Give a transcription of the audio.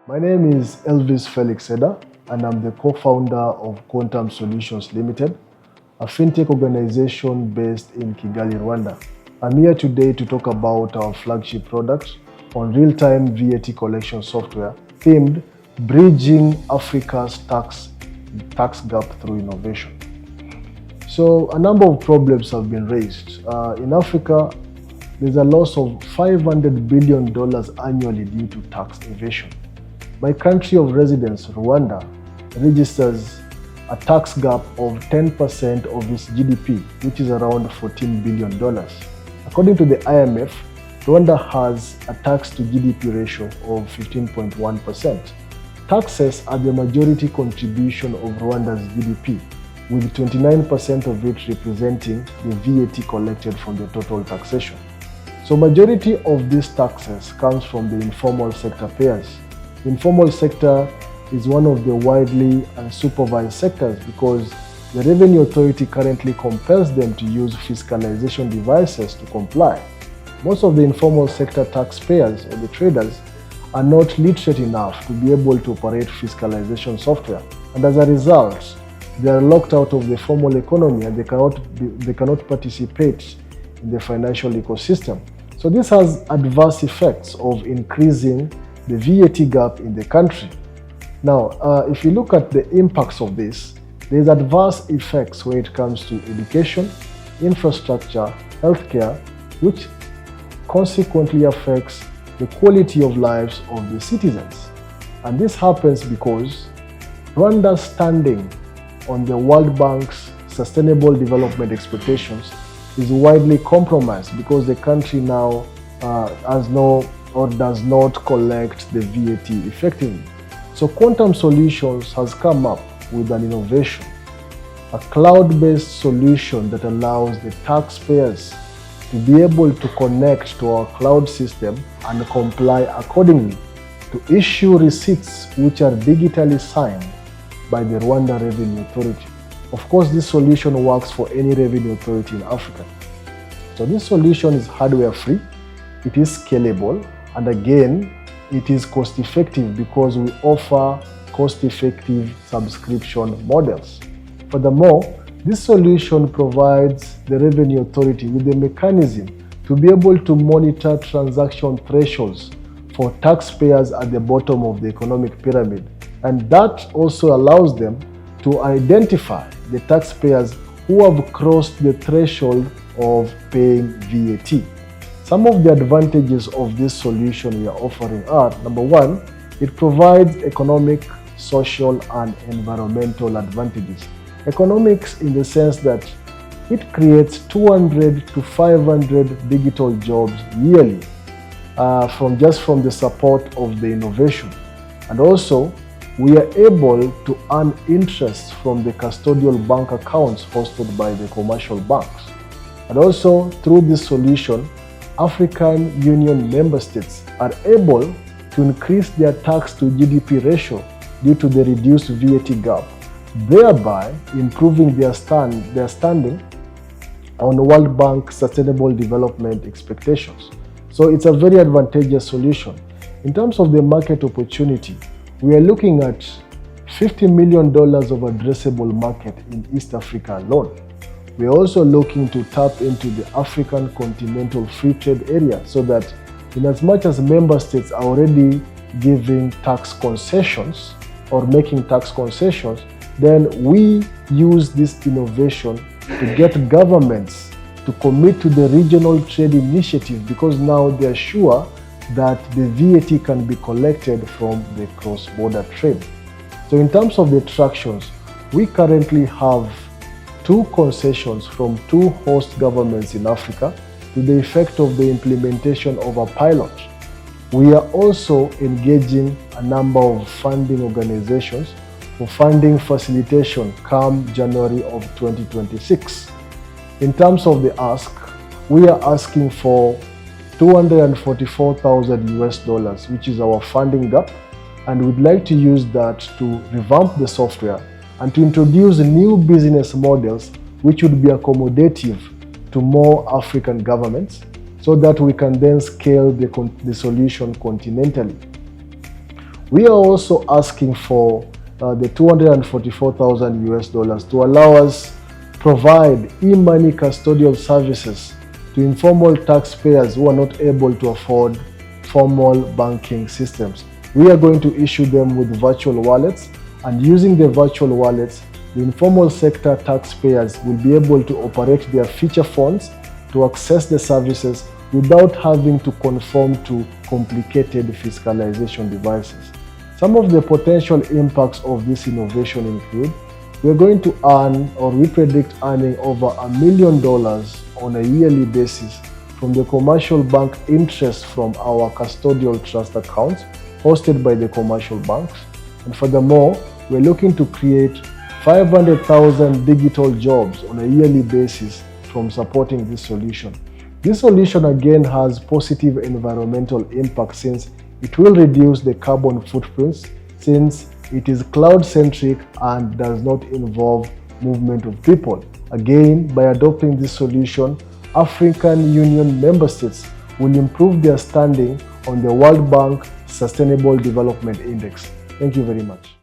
My name is Elvis Felix Eda, and I'm the co-founder of Quantum Solutions Limited, a fintech organization based in Kigali, Rwanda. I'm here today to talk about our flagship product on real-time VAT collection software themed Bridging Africa's tax gap through innovation. So a number of problems have been raised. In Africa, there's a loss of $500 billion annually due to tax evasion. My country of residence, Rwanda, registers a tax gap of 10% of its GDP, which is around $14 billion. According to the IMF, Rwanda has a tax to GDP ratio of 15.1%. Taxes are the majority contribution of Rwanda's GDP, with 29% of it representing the VAT collected from the total taxation. So majority of these taxes comes from the informal sector payers. The informal sector is one of the widely unsupervised sectors because the Revenue Authority currently compels them to use fiscalization devices to comply. Most of the informal sector taxpayers or the traders are not literate enough to be able to operate fiscalization software, and as a result, they are locked out of the formal economy and they cannot participate in the financial ecosystem. So this has adverse effects of increasing the VAT gap in the country. Now, if you look at the impacts of this, there's adverse effects when it comes to education, infrastructure, healthcare, which consequently affects the quality of lives of the citizens. And this happens because Rwanda's standing on the World Bank's Sustainable Development expectations is widely compromised because the country now has no or does not collect the VAT effectively. So Quantum Solutions has come up with an innovation, a cloud-based solution that allows the taxpayers to be able to connect to our cloud system and comply accordingly, to issue receipts which are digitally signed by the Rwanda Revenue Authority. Of course, this solution works for any revenue authority in Africa. So this solution is hardware free, it is scalable, and again, it is cost effective because we offer cost effective subscription models. Furthermore, this solution provides the Revenue Authority with a mechanism to be able to monitor transaction thresholds for taxpayers at the bottom of the economic pyramid. And that also allows them to identify the taxpayers who have crossed the threshold of paying VAT. Some of the advantages of this solution we are offering are, number one, it provides economic, social, and environmental advantages. Economics in the sense that it creates 200 to 500 digital jobs yearly from the support of the innovation. And also, we are able to earn interest from the custodial bank accounts hosted by the commercial banks. And also, through this solution, African Union member states are able to increase their tax to GDP ratio due to the reduced VAT gap, thereby improving their standing on the World Bank Sustainable Development expectations. So it's a very advantageous solution. In terms of the market opportunity, we are looking at $50 million of addressable market in East Africa alone. We are also looking to tap into the African continental free trade area so that in as much as member states are already giving tax concessions or making tax concessions, then we use this innovation to get governments to commit to the regional trade initiative because now they are sure that the VAT can be collected from the cross-border trade. So in terms of the tractions, we currently have 2 concessions from 2 host governments in Africa to the effect of the implementation of a pilot. We are also engaging a number of funding organizations for funding facilitation come January of 2026. In terms of the ask, we are asking for $244,000 which is our funding gap, and we'd like to use that to revamp the software and to introduce new business models which would be accommodative to more African governments so that we can then scale the solution continentally. We are also asking for the $244,000 to allow us provide e-money custodial services to informal taxpayers who are not able to afford formal banking systems. We are going to issue them with virtual wallets, and using the virtual wallets, the informal sector taxpayers will be able to operate their feature phones to access the services without having to conform to complicated fiscalization devices. Some of the potential impacts of this innovation include: we're going to earn, or we predict earning, over $1 million on a yearly basis from the commercial bank interest from our custodial trust accounts hosted by the commercial banks. And furthermore, we're looking to create 500,000 digital jobs on a yearly basis from supporting this solution. This solution again has positive environmental impact, since it will reduce the carbon footprints, since it is cloud-centric and does not involve movement of people. Again, by adopting this solution, African Union member states will improve their standing on the World Bank Sustainable Development Index. Thank you very much.